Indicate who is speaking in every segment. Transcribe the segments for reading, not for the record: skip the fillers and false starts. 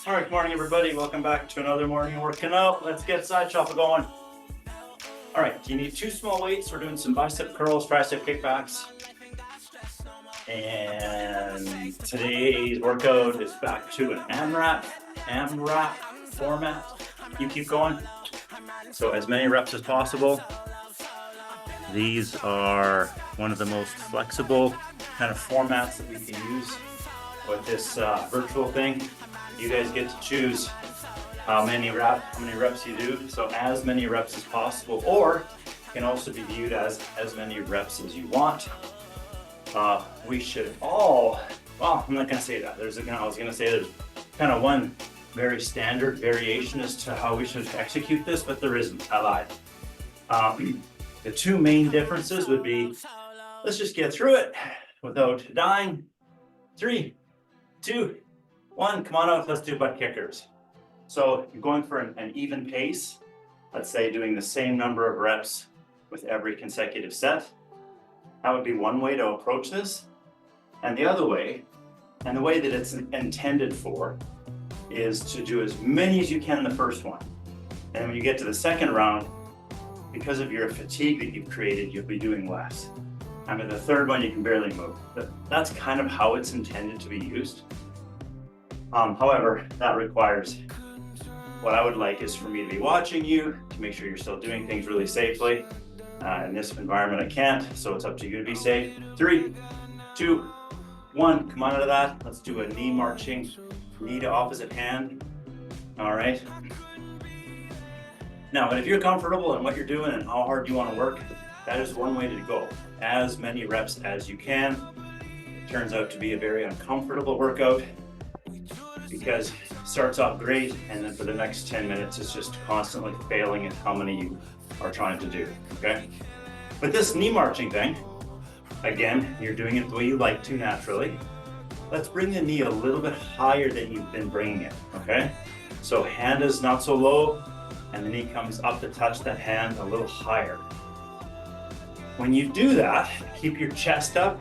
Speaker 1: All right, good morning, everybody. Welcome back to another morning working out. Let's get side shuffle going. All right, you need two small weights. We're doing some bicep curls, tricep kickbacks. And today's workout is back to an AMRAP format. You keep going. So as many reps as possible. These are one of the most flexible kind of formats that we can use with this virtual thing. You guys get to choose how many reps you do. So as many reps as possible, or it can also be viewed as many reps as you want. We should all, well, I'm not gonna say that. I was gonna say there's kind of one very standard variation as to how we should execute this, but there isn't. I lied. The two main differences would be, let's just get through it without dying. 3, 2, 1, come on out, let's do butt kickers. So you're going for an even pace, let's say doing the same number of reps with every consecutive set. That would be one way to approach this. And the other way, and the way that it's intended for, is to do as many as you can in the first one. And when you get to the second round, because of your fatigue that you've created, you'll be doing less. And in the third one, you can barely move. But that's kind of how it's intended to be used. However, that requires, what I would like is for me to be watching you to make sure you're still doing things really safely. In this environment, I can't, so it's up to you to be safe. 3, 2, 1, come on out of that. Let's do a knee marching, knee to opposite hand. All right. Now, if you're comfortable in what you're doing and how hard you want to work, that is one way to go. As many reps as you can. It turns out to be a very uncomfortable workout because it starts off great, and then for the next 10 minutes, it's just constantly failing at how many you are trying to do, okay? But this knee marching thing, again, you're doing it the way you like to naturally. Let's bring the knee a little bit higher than you've been bringing it, okay? So hand is not so low, and the knee comes up to touch that hand a little higher. When you do that, keep your chest up.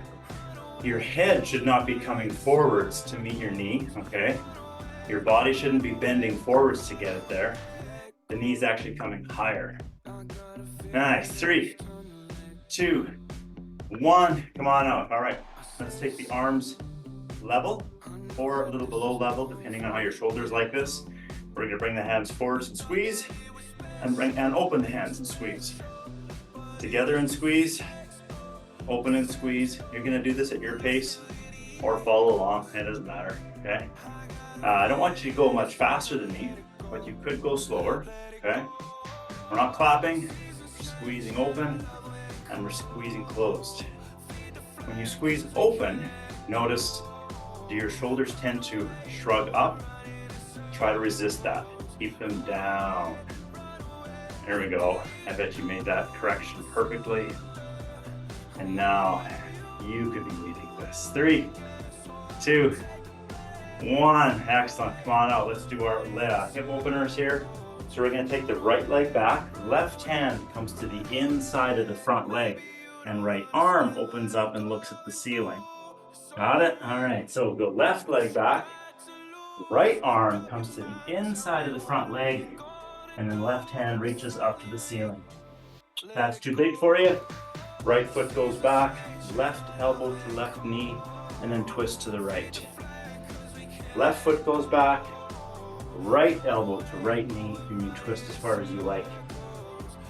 Speaker 1: Your head should not be coming forwards to meet your knee, okay? Your body shouldn't be bending forwards to get it there. The knee's actually coming higher. Nice, 3, 2, 1, come on out. All right, let's take the arms level or a little below level, depending on how your shoulders like this. We're gonna bring the hands forwards and squeeze, and open the hands and squeeze. Together and squeeze, open and squeeze. You're gonna do this at your pace or follow along, it doesn't matter, okay? I don't want you to go much faster than me, but you could go slower, okay? We're not clapping, we're squeezing open, and we're squeezing closed. When you squeeze open, notice, do your shoulders tend to shrug up? Try to resist that. Keep them down. There we go. I bet you made that correction perfectly. And now you could be leading this. 3, 2, 1. Excellent. Come on out. Let's do our hip openers here. So we're going to take the right leg back. Left hand comes to the inside of the front leg. And right arm opens up and looks at the ceiling. Got it? All right. So go left leg back. Right arm comes to the inside of the front leg, and then left hand reaches up to the ceiling. If that's too big for you, right foot goes back, left elbow to left knee, and then twist to the right. Left foot goes back, right elbow to right knee, and you twist as far as you like.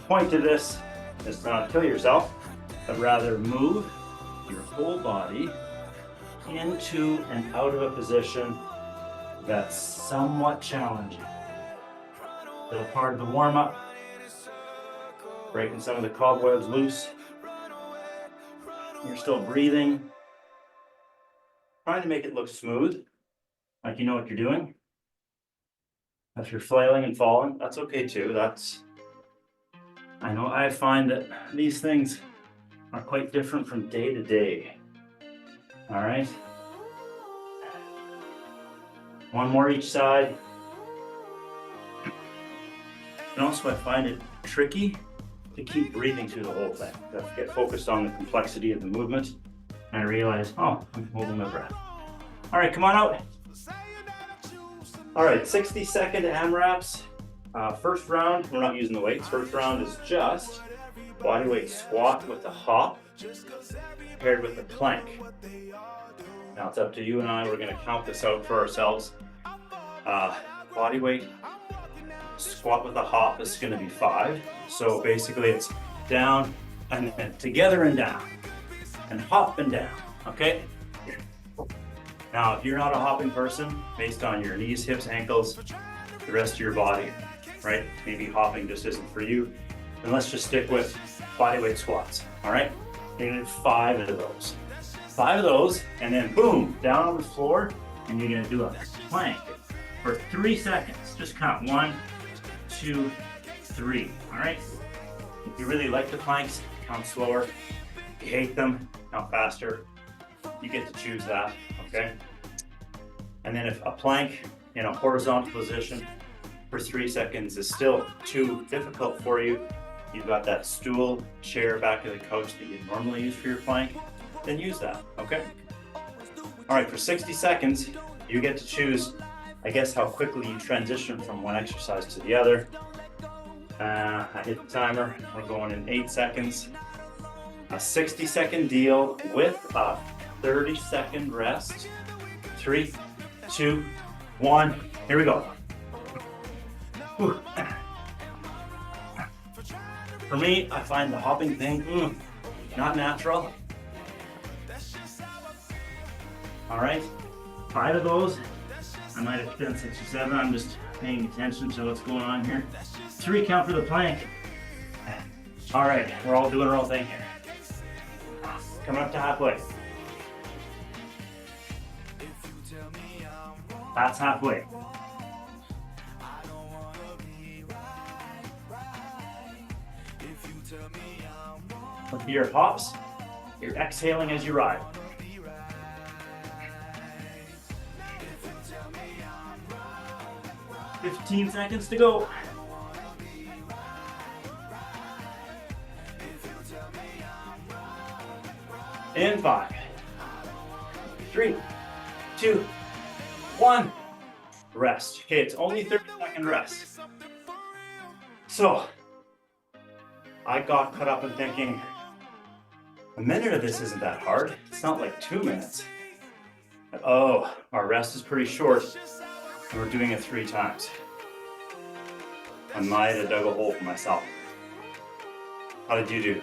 Speaker 1: Point to this is to not kill yourself, but rather move your whole body into and out of a position that's somewhat challenging. Still part of the warm-up, breaking some of the cobwebs loose. You're still breathing, trying to make it look smooth, like you know what you're doing. If you're flailing and falling, that's okay too. I know I find that these things are quite different from day to day. All right. One more each side. And also I find it tricky to keep breathing through the whole thing. I have to get focused on the complexity of the movement, and I realize, oh, I'm holding my breath. All right, come on out. All right, 60-second AMRAPs. First round, we're not using the weights. First round is just body weight squat with a hop paired with a plank. Now it's up to you and I. We're gonna count this out for ourselves. Body weight squat with a hop is gonna be 5. So basically it's down and then together and down and hop and down, okay? Now, if you're not a hopping person, based on your knees, hips, ankles, the rest of your body, right? Maybe hopping just isn't for you, then let's just stick with body weight squats, all right? You're gonna do 5 of those. 5 of those, and then boom, down on the floor, and you're gonna do a plank for 3 seconds. Just count 1, 2, 3, all right? If you really like the planks, count slower. If you hate them, count faster. You get to choose that, okay? And then if a plank in a horizontal position for 3 seconds is still too difficult for you, you've got that stool, chair back of the couch that you normally use for your plank, then use that, okay? All right, for 60 seconds, you get to choose, I guess, how quickly you transition from one exercise to the other. I hit the timer, we're going in 8 seconds. A 60-second deal with a 30-second rest. 3, 2, 1, here we go. Whew. For me, I find the hopping thing, not natural. All right, 5 of those. I might have done 6 or 7. I'm just paying attention to what's going on here. 3 count for the plank. All right, we're all doing our own thing here. Coming up to halfway. That's halfway. With your hops, you're exhaling as you ride. "15 seconds to go. And 5, 3, 2, 1. Rest. Okay, it's only 30-second rest. So, I got caught up in thinking, a minute of this isn't that hard. It's not like 2 minutes. Oh, our rest is pretty short, and we're doing it 3 times. I might have dug a hole for myself. How did you do?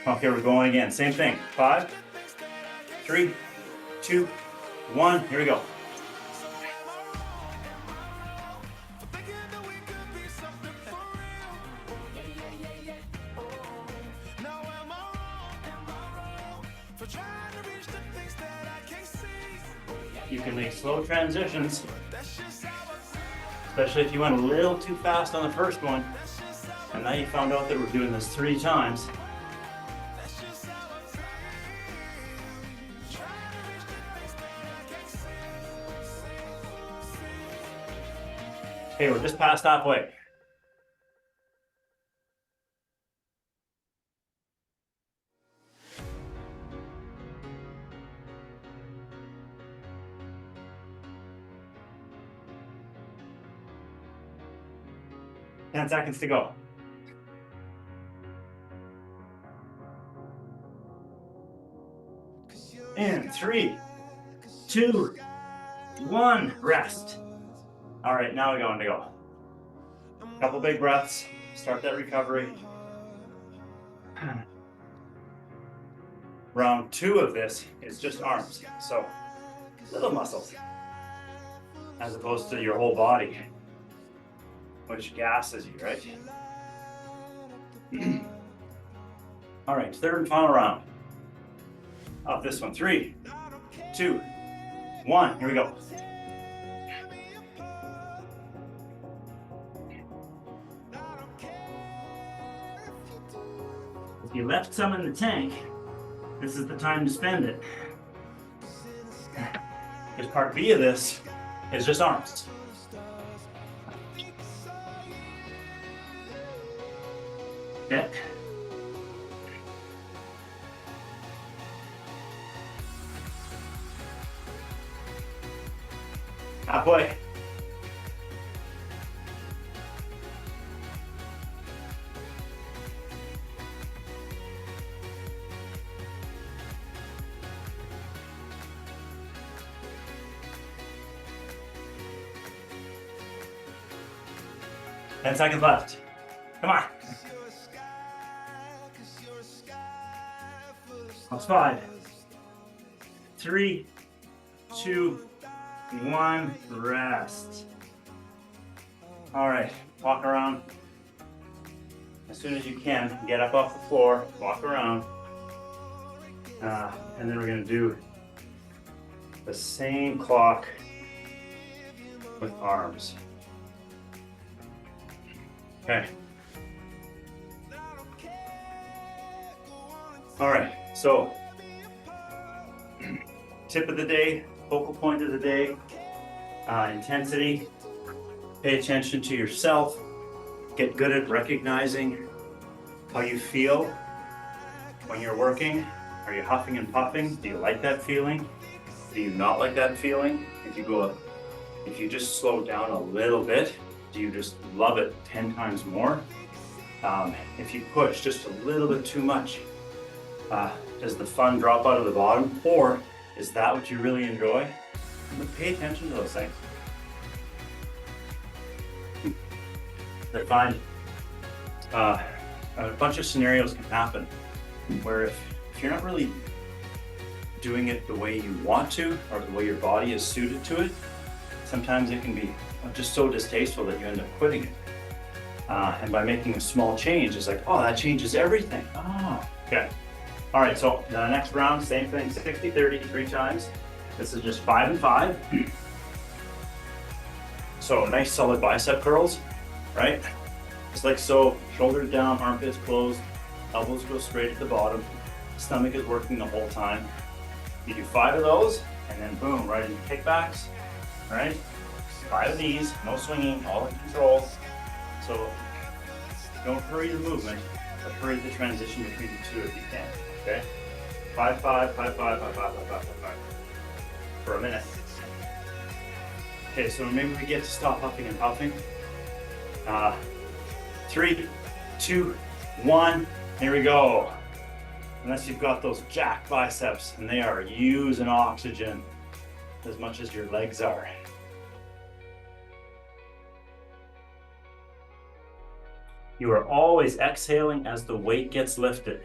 Speaker 1: Okay, we're going again. Same thing. 5, 3, 2, 1. Here we go. You can make slow transitions, especially if you went a little too fast on the first one, and now you found out that we're doing this 3 times. Okay, we're just past halfway. Ten seconds to go. And 3, 2, 1, rest. All right, now we're going to go. Couple big breaths, start that recovery. Round 2 of this is just arms, so little muscles, as opposed to your whole body, which gasses you, right? All right, 3rd and final round of this one. 3, 2, 1, here we go. If you left some in the tank, this is the time to spend it. Because part B of this is just arms. Okay. Halfway. Ten seconds left. Come on. That's 5, 3, 2, 1, rest. All right, walk around as soon as you can. Get up off the floor, walk around. And then we're gonna do the same clock with arms. Okay. All right, so tip of the day, focal point of the day, intensity. Pay attention to yourself. Get good at recognizing how you feel when you're working. Are you huffing and puffing? Do you like that feeling? Do you not like that feeling? If you just slow down a little bit, do you just love it 10 times more? If you push just a little bit too much, does the fun drop out of the bottom, or is that what you really enjoy? Pay attention to those things. I find a bunch of scenarios can happen where if you're not really doing it the way you want to, or the way your body is suited to it, sometimes it can be just so distasteful that you end up quitting it. And by making a small change, it's like, oh, that changes everything. Oh, okay. All right, so the next round, same thing, 60, 30, 3 times. This is just 5 and 5. So nice solid bicep curls, right? Just like so, shoulders down, armpits closed, elbows go straight at the bottom, stomach is working the whole time. You do 5 of those, and then boom, right into kickbacks, right? 5 of these, no swinging, all in control. So don't hurry the movement, but hurry the transition between the two if you can, okay? 5, 5, 5, 5, 5, 5, 5, 5, 5, 5, for a minute. Okay, so maybe we get to stop huffing and puffing. 3, 2, 1, here we go. Unless you've got those jacked biceps and they are using oxygen as much as your legs are. You are always exhaling as the weight gets lifted.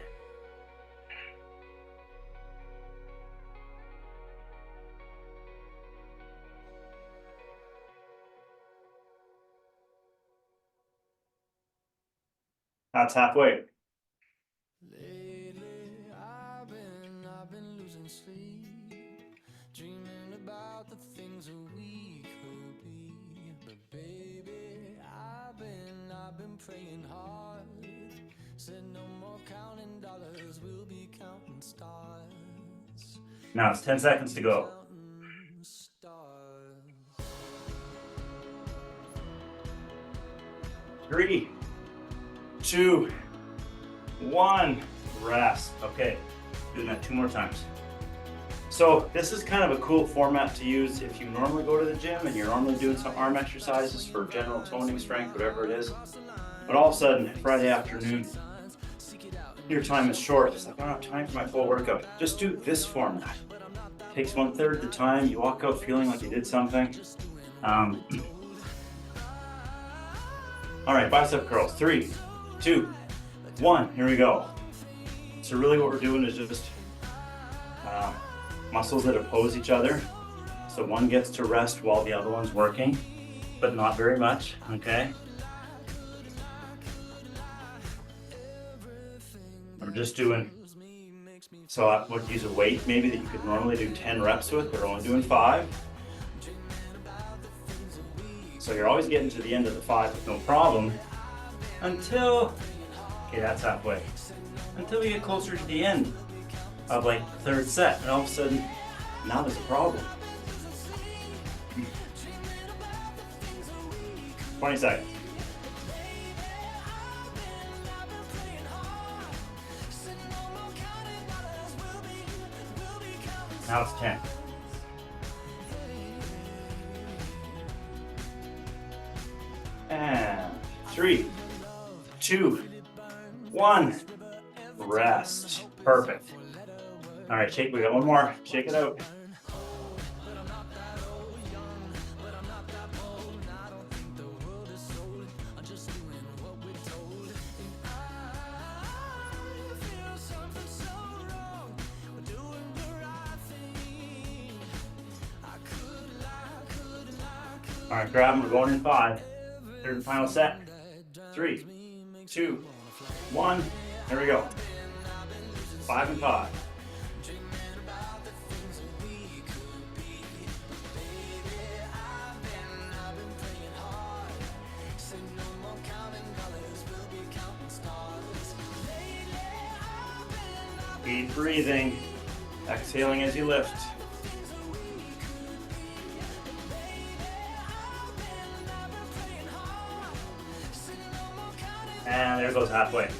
Speaker 1: That's halfway.
Speaker 2: Lately, I've been losing sleep, dreaming about the things that we could be. But baby, I've been praying hard. Said no more counting dollars, we'll be counting stars.
Speaker 1: Now it's 10 seconds to go. 3, 2, 1, rest. Okay, doing that 2 more times. So this is kind of a cool format to use if you normally go to the gym and you're normally doing some arm exercises for general toning, strength, whatever it is. But all of a sudden, Friday afternoon, your time is short. It's like, I don't have time for my full workout. Just do this format. Takes 1/3 the time. You walk out feeling like you did something. All right, bicep curls. 3, 2, 1. Here we go. So really what we're doing is just muscles that oppose each other. So one gets to rest while the other one's working, but not very much, okay? We're just doing, so I would use a weight maybe that you could normally do 10 reps with, but we're only doing 5. So you're always getting to the end of the 5 with no problem until, okay, that's halfway. Until we get closer to the end of like the 3rd set, and all of a sudden, now there's a problem. 20 seconds. Now it's 10. And 3, 2, 1. Rest. Perfect. All right, shake. We got one more. Shake it out. All right, grab them. We're going in 5. Third and final set. 3, 2, 1. There we go. 5 and 5. Keep breathing. Exhaling as you lift. And there goes halfway.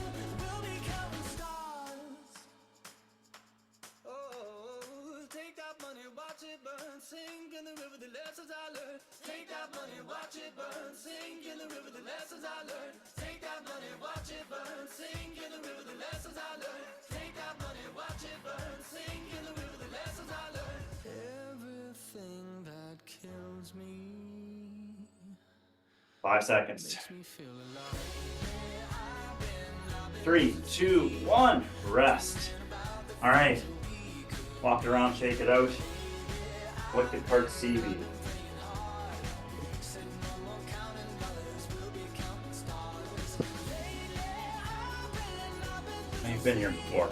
Speaker 2: Everything that kills me
Speaker 1: 5 seconds.
Speaker 2: makes me feel alive.
Speaker 1: 3, 2, 1. Rest. All right. Walk around, shake it out. Wicked part CV. I've been here before.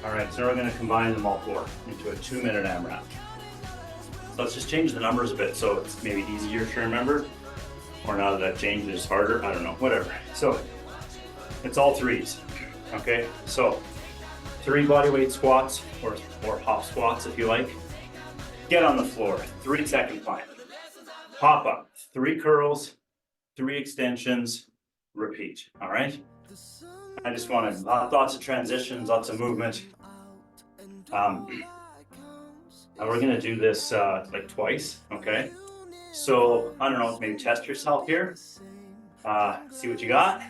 Speaker 1: All right, so we're going to combine them all 4 into a 2-minute AMRAP. So let's just change the numbers a bit so it's maybe easier to remember. Or now that I've changed it, it's harder. I don't know, whatever. So it's all 3s. Okay, so 3 bodyweight squats or hop squats if you like. Get on the floor, 3-second plank. Hop up, 3 curls, 3 extensions, repeat. All right. I just wanted lots of transitions, lots of movement. And we're gonna do this like twice, okay? So I don't know, maybe test yourself here. See what you got.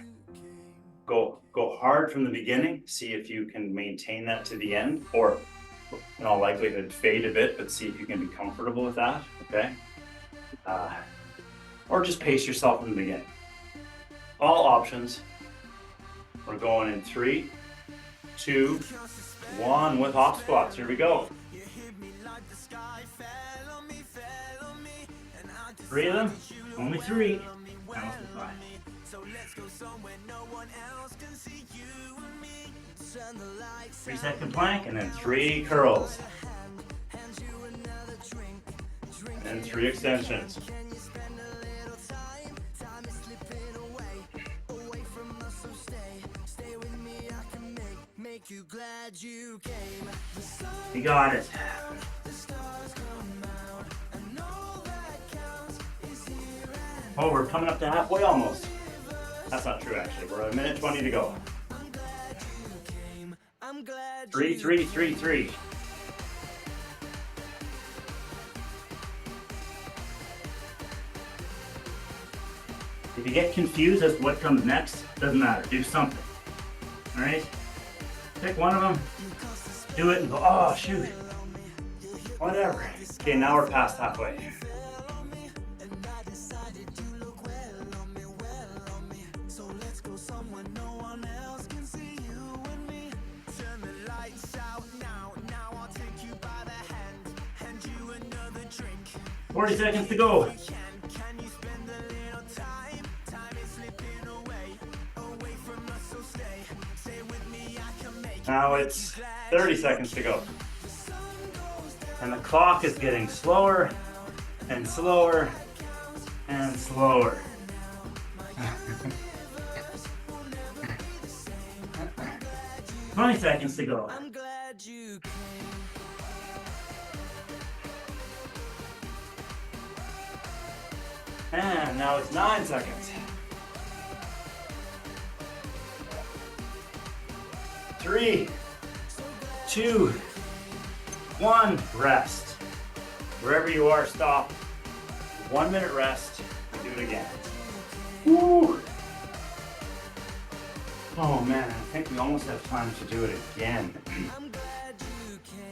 Speaker 1: Go hard from the beginning. See if you can maintain that to the end, or in all likelihood fade a bit, but see if you can be comfortable with that, okay? Or just pace yourself from the beginning. All options. We're going in 3, 2, 1 with hop squats. Here we go. 3 of them, only 3. Now let's do 5. 3-second plank and then 3 curls. And 3 extensions. You got it. Oh, we're coming up to halfway almost. That's not true, actually. We're at 1:20 to go. 3, 3, 3, 3. If you get confused as to what comes next, doesn't matter. Do something. All right? Pick one of them, do it, and go, oh, shoot. Whatever. Okay, now we're past halfway.
Speaker 2: No one else can see you and me. Turn the lights out now. Now I'll take you by the hand. Hand you another drink.
Speaker 1: 40 seconds to go.
Speaker 2: Can you spend a little time? Time is slipping away from us, so stay with me. I can make.
Speaker 1: Now it's 30 seconds to go. And the clock is getting slower and slower and slower. 20 seconds to go.
Speaker 2: I'm glad you came.
Speaker 1: And now it's 9 seconds. 3, 2, 1, rest. Wherever you are, stop. 1 minute rest. Do it again. Woo! Oh man, I think we almost have time to do it again.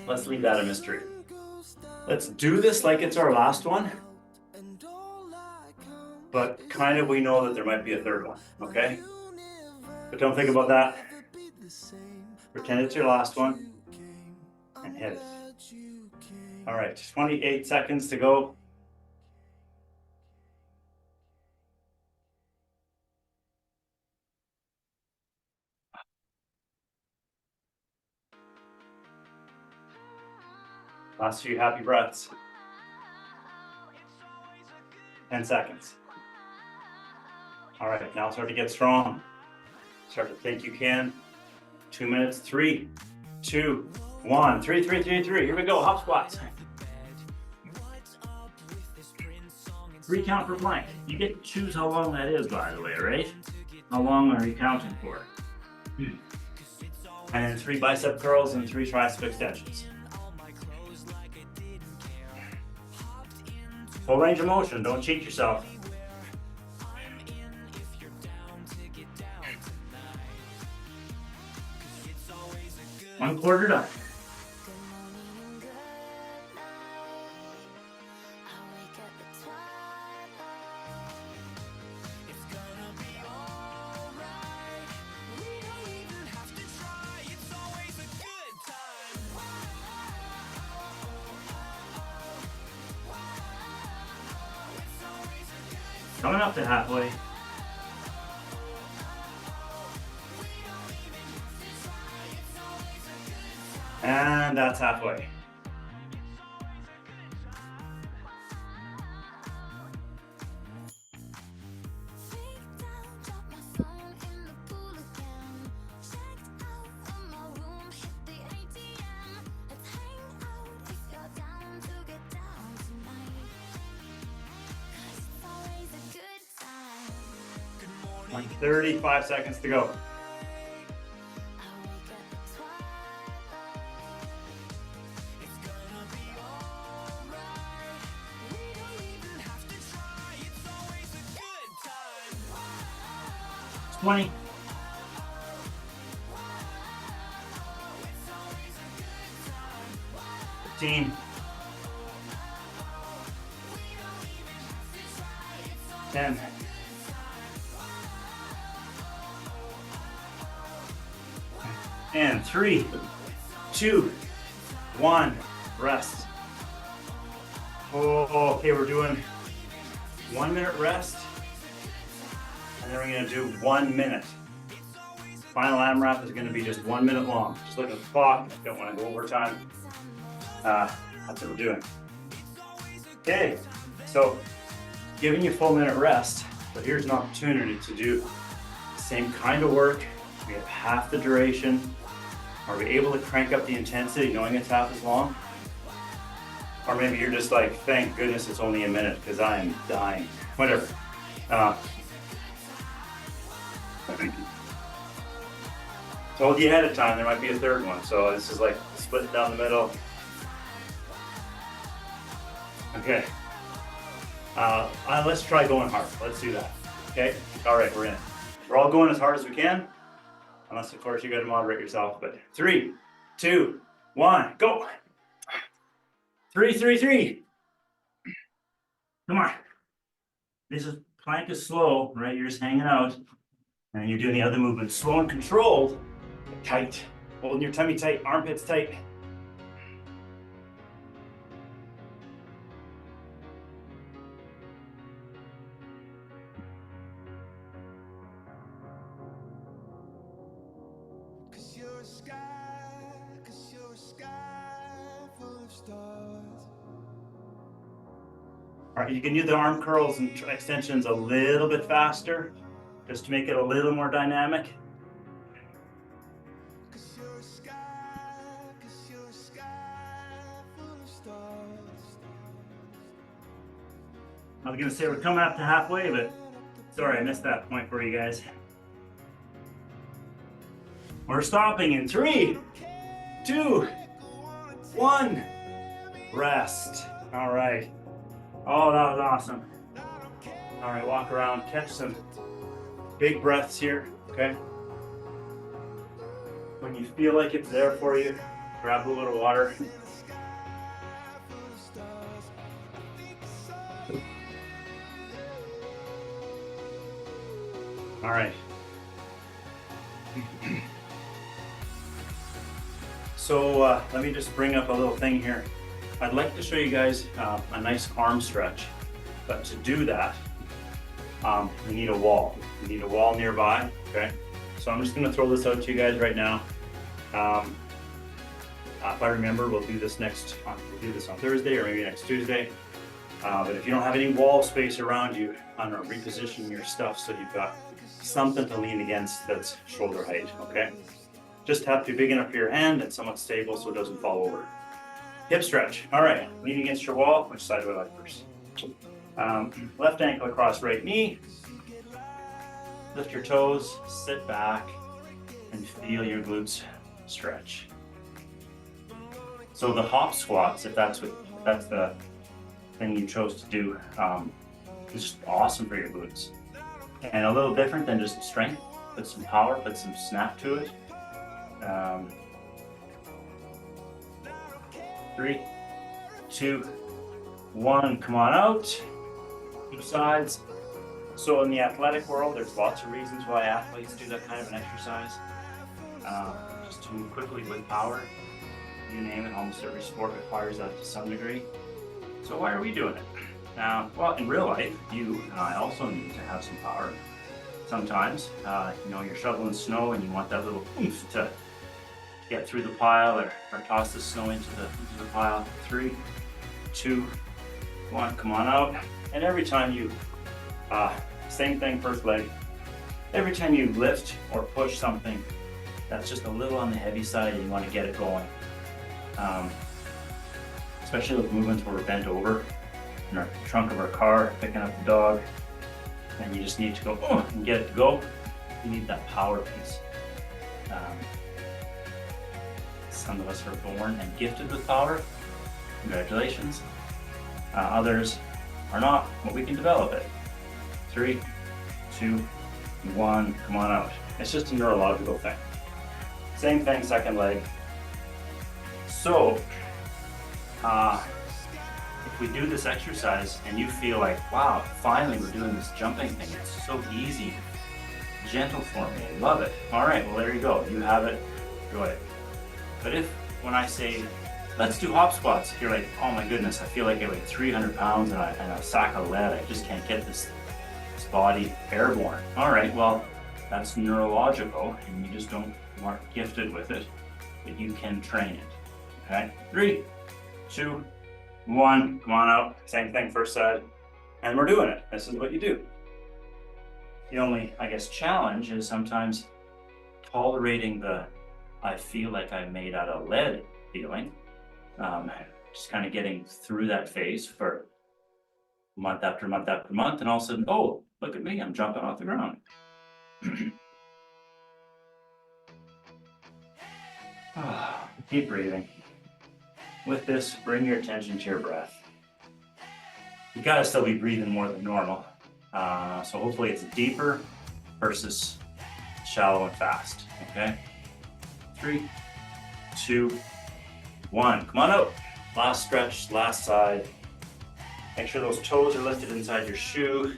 Speaker 1: Let's leave that a mystery. Let's do this like it's our last one, but kind of we know that there might be a third one, okay? But don't think about that. Pretend it's your last one and hit it. All right, 28 seconds to go. Last few happy breaths. 10 seconds. All right, now start to get strong. Start to think you can. 2 minutes, 3, 2, 1, 3, 3, 3, 3. Here we go, hop squats. 3 count per plank. You get to choose how long that is, by the way, right? How long are you counting for? And then 3 bicep curls and 3 tricep extensions. Full range of motion, don't cheat yourself. One quarter done. Coming up to halfway. And that's halfway. Like 35 seconds to go. It's 20. 15. 10. And 3, 2, 1, rest. Oh, okay, we're doing 1 minute rest. And then we're gonna do 1 minute. Final AMRAP is gonna be just 1 minute long. Just look at the clock, don't wanna go over time. That's what we're doing. Okay, so giving you a full minute rest, but here's an opportunity to do the same kind of work. We have half the duration. Are we able to crank up the intensity knowing it's half as long? Or maybe you're just like, thank goodness it's only a minute because I am dying. Whatever. Told you ahead of time there might be a third one, so this is like split down the middle. Okay. Let's try going hard. Let's do that. Okay? All right, we're in. We're all going as hard as we can. Unless, of course, you got to moderate yourself. But 3, 2, 1, go. 3, 3, 3. Come on. This is plank is slow, right? You're just hanging out. And you're doing the other movement. Slow and controlled. Tight. Holding your tummy tight, armpits tight. All right, you can do the arm curls and extensions a little bit faster, just to make it a little more dynamic. I was gonna say we're coming up to halfway, but sorry, I missed that point for you guys. We're stopping in 3, 2, 1, rest. All right. Oh, that was awesome. All right, walk around, catch some big breaths here, okay? When you feel like it's there for you, grab a little water. All right. So let me just bring up a little thing here. I'd like to show you guys a nice arm stretch, but to do that, we need a wall. We need a wall nearby, okay? So I'm just gonna throw this out to you guys right now. If I remember, we'll do this on Thursday or maybe next Tuesday. But if you don't have any wall space around you, I'm gonna reposition your stuff so you've got something to lean against that's shoulder height, okay? Just have to be big enough for your hand and somewhat stable so it doesn't fall over. Hip stretch. All right, lean against your wall. Which side do I like first? Left ankle across right knee. Lift your toes, sit back, and feel your glutes stretch. So the hop squats, if that's the thing you chose to do, is just awesome for your glutes. And a little different than just strength. Put some power, put some snap to it. 3, 2, 1, come on out. Two sides. So in the athletic world, there's lots of reasons why athletes do that kind of an exercise. Just to move quickly with power. You name it, almost every sport requires that to some degree. So why are we doing it? Well, in real life, you and I also need to have some power. Sometimes, you're shoveling snow and you want that little oomph to get through the pile or toss the snow into the pile. 3, 2, 1, come on out. And every time you, same thing, first leg. Every time you lift or push something that's just a little on the heavy side and you want to get it going. Especially with movements where we're bent over in our trunk of our car, picking up the dog, and you just need to go and get it to go. You need that power piece. Some of us are born and gifted with power. Congratulations. Others are not, but we can develop it. 3, 2, 1, come on out. It's just a neurological thing. Same thing, second leg. So, if we do this exercise and you feel like, wow, finally we're doing this jumping thing, it's so easy, gentle for me, I love it. All right, well there you go, you have it, enjoy it. But if, when I say, let's do hop squats, you're like, oh my goodness, I feel like I weigh 300 pounds and a sack of lead, I just can't get this body airborne. All right, well, that's neurological and you just aren't gifted with it, but you can train it, okay? 3, 2, 1, come on out. Same thing, first side. And we're doing it. This is what you do. The only, I guess, challenge is sometimes tolerating the, I feel like I'm made out of lead feeling. Just kind of getting through that phase for month after month after month. And all of a sudden, oh, look at me, I'm jumping off the ground. Keep breathing. With this, bring your attention to your breath. You gotta still be breathing more than normal. So hopefully it's deeper versus shallow and fast, okay? 3, 2, 1, come on out. Last stretch, last side. Make sure those toes are lifted inside your shoe.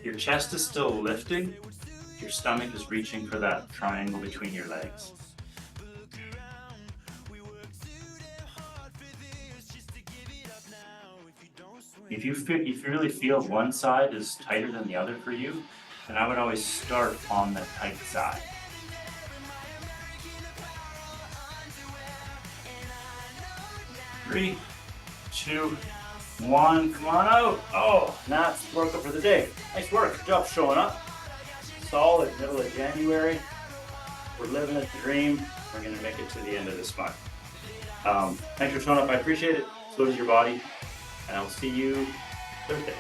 Speaker 1: Your chest is still lifting. Your stomach is reaching for that triangle between your legs. If you really feel one side is tighter than the other for you, then I would always start on the tight side. Three, 2, 1, come on out. Oh, now it's workout for the day. Nice work, good job showing up. Solid middle of January. We're living a dream. We're gonna make it to the end of this month. Thanks for showing up, I appreciate it. So does your body. And I'll see you Thursday.